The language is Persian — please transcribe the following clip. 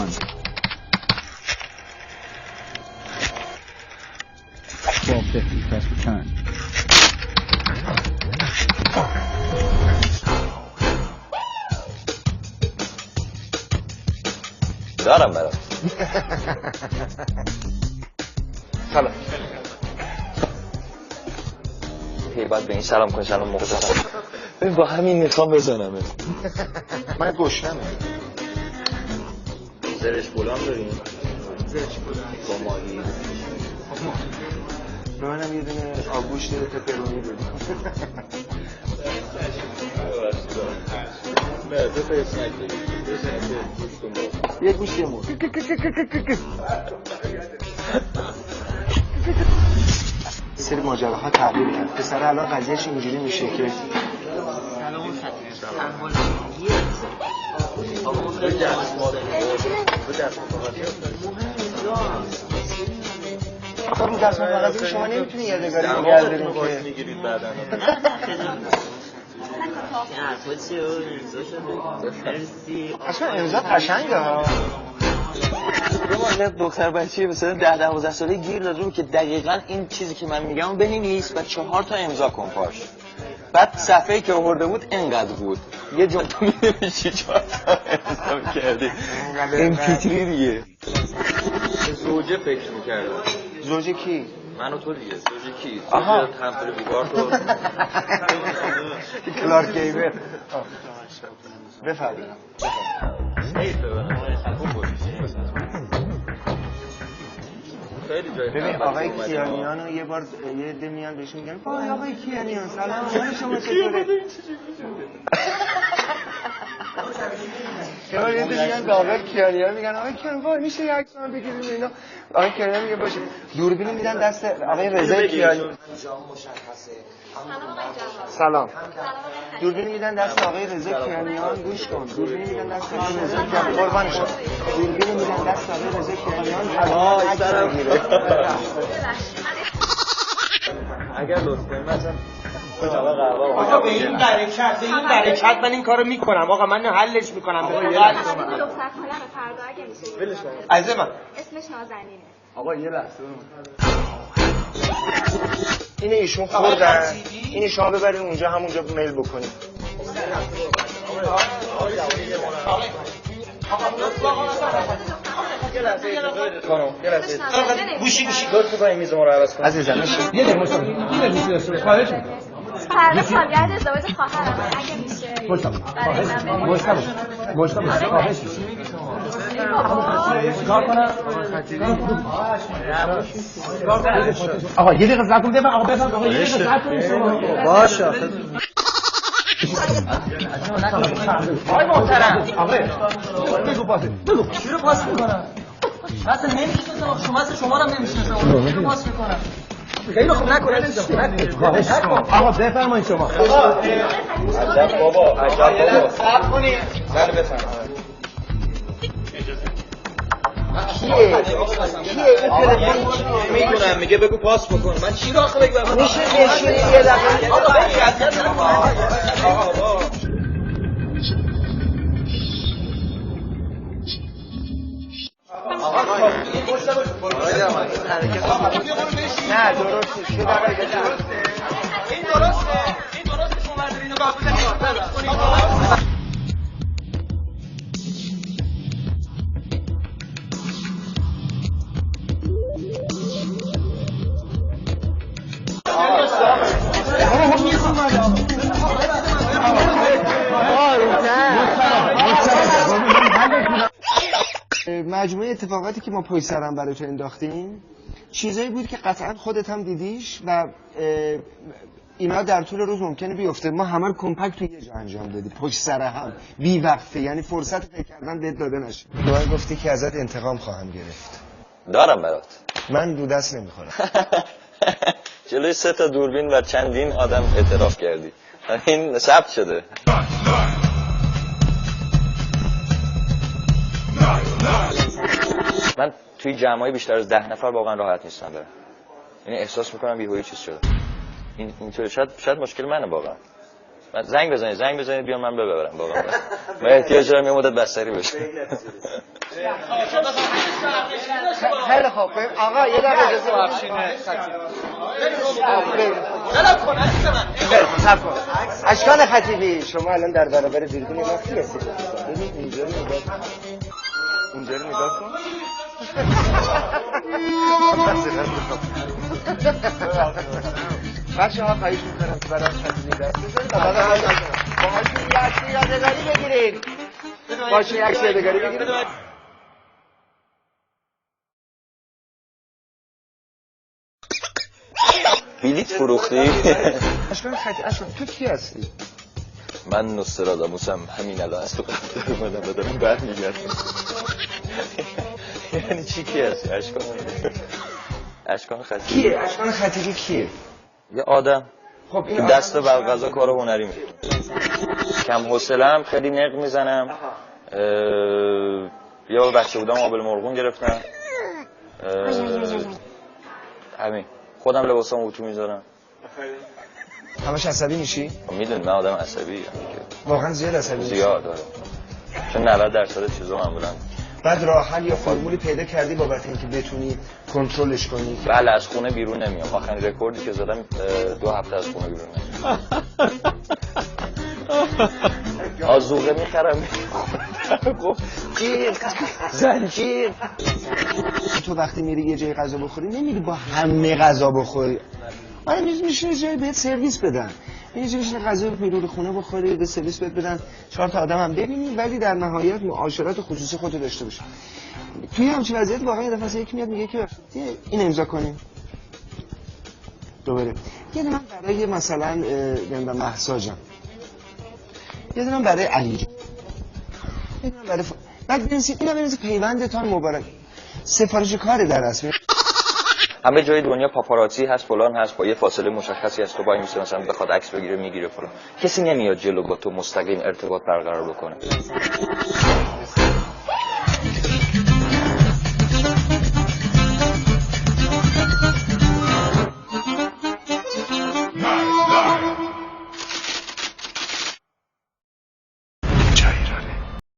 1250, press return. دارم برات. سلام. باید به این سلام کن، سلام موقع زدم. ببین با همین میخوام بزنم. من گشنمه. زرش بلان داریم. زرش بلان. با ماهی. به منم یه دونه آبگوشت پپرونی بدید. نه دو تا اسنک بدید. یک گوشت یه مرغ. سری ماجراها تغییر کرد. پسر الان قضیهش اینجوری میشه که خب رو دست مقاضی شما نمیتونی یادگاری بگردیم که میگیرید بعدا. اصلا امضا قشنگه ها. یه دختر بچه‌ای مثلا 10-12 ساله گیر داد رو که دقیقاً این چیزی که من میگم بنویس و 4 تا امضا کن پاش. بعد صفحه‌ای که آورده بود اینقدر بود. یه جمله می‌نویسی 4 تا امضا کردی. این پیچیدی دیگه. زوجه فکر می‌کردم. زوجه کی؟ من و تو دیگه. زوجه کی؟ زوجه تمپل بیگار تو. کلارک گیبر. بفرمایید. ببین آقای کیانیان رو یه بار یه عده میان بهش میگن وای آقای کیانیان سلام حال شما چطوره؟ یه بار یه عده میان به آقای کیانیان میگن آقای کیانیان وای میشه یه عکس من بگیریم اینا. آقای کیانیان میگه باشه. دوربین میدن دست آقای رضا کیانیان. سلام. دوربین میدن دست آقای رضا کیانیان. گوش کن. دوربین میدن دست آقای رضا کیانیان. قربان شم. دوربین میدن دست آقای رضا کیانیان. عکس بگیره. اگر لطف کنیم مثلا آقا به این برکت من این کارو میکنم. آقا من حلش میکنم. دختر خالم فردا اگه میشه. عزیز من اسمش نازنینه. آقا یه لحظه اینه ایشون خوردن. اینه شما ببرین اونجا همونجا میل بکنید. گوشی لطف کنیم میز ما رو عوض کنیم. عزیزم یه دقیقه مشتبه خواهش میکنم. فردا سالگرد ازدواج خواهرم اگه میشه. مشتبه خواهش کار کنم. آقا یه دقیقه صبر کن ببر. آقا بفهم آقا یه دقیقه صبر کن. باشه. آقای محترم بگو بگو چی رو پاس میکنم؟ اصلا نمیشناسم شما رو هم نمیشناسم. چی رو پاس میکنم؟ خیلی خوب نکنه. خواهش میکنم. آقا بفرمایید شما. عجب بابا صبر کنید. بله بفرمایید. کیه این تلفن میدونم میگه بگو پاس بکن. من چی رو آخه بگم؟ میشه بشینی یه دقیقه. آقا بگید آقا نه درسته چه دقیقه این درسته شما اینو قبول مجموعه اتفاقاتی که ما پشت سرم برای تو انداختیم چیزایی بود که قطعا خودت هم دیدیش و اینا در طول روز ممکنه بیفته. ما همه رو کمپکت توی یه جا انجام دادیم پشت سر هم بی وقفه، یعنی فرصت فکر کردن بهت داده نشه. تو گفتی که ازت انتقام خواهم گرفت. دارم برات. من دو دست نمیخورم. جلوی 3 تا دوربین و چندین آدم اعتراف کردی. این ثبت شده. من توی جمعای بیشتر از 10 نفر واقعا راحت نیستم برم. یعنی احساس میکنم بیهویی چیز شده. اینطوری شاید مشکل منه واقعا. زنگ بزنید بیان من ببرم بابا. من احتیاج دارم یه مدت بستری بشه. خیلی خوب. آقا یه دقیقه اجازه بدید. اشکان خطیبی شما الان در برابر دوربین ما کی هستید؟ ببین اینجا رو نگاه کن. اونجا رو نگاه کن. بچه ها خواهیش میکنم که برای خطیبی دست بزنید و باهاشون یه عکس یادگاری بگیرید. باشه یه عکس یادگاری بگیرید. بلیط فروختی؟ اشکان خطیبی اشکان تو کی هستی؟ من نوستراداموسم همین الان از تو قبل اومدم بدارم برمیگردم. یعنی چی کی هستی؟ اشکان خطیبی کیه؟ اشکان خطیبی کیه؟ یه آدم خب این دست بلغذا کار هنری میکنه. کم حوصله‌ام خیلی نق میزنم. یه بار بچه بودم آبل مرغون گرفتم. همین خودم لباسام اتو میذارم. همش عصبی میشی؟ میدونی من آدم عصبی واقعا زیاد عصبی میشی؟ زیاد داره. چون 90% چیزا معمولا بعد راه حل یا فرمولی پیدا کردی بابت اینکه بتونی کنترلش کنی؟ بله از خونه بیرون نمیام. آخرین رکوردی که زدم 2 هفته از خونه بیرون نمیام. آذوقه میخرم. زنجیر. تو وقتی میری یه جای غذا بخوری نمیری با همه غذا بخوری. آره میشه جای بهت سرویس بدن. یه جایی میشه غذا میرو خونه بخوری به سرویس بهت بدن 4 تا آدم هم ببینی ولی در نهایت معاشرت خصوصی خودت داشته باشی. توی همچین وضعیت واقعا یه دفعه یکی میاد میگه که این امضا کنیم. دوباره یه دونه برای مثلا نمیدونم مهسا جان. یه دونه برای علی. یه دونه برای بعد بنویسید اینا بنویسید پیوندتان مبارک. سفارش کار در اصل همه جای دنیا پاپاراتی هست فلان هست با یه فاصله مشخصی هست تو وای میسه مثلا بخواد عکس بگیره میگیره فلان. کسی نمیاد جلو با تو مستقیم ارتباط برقرار بکنه.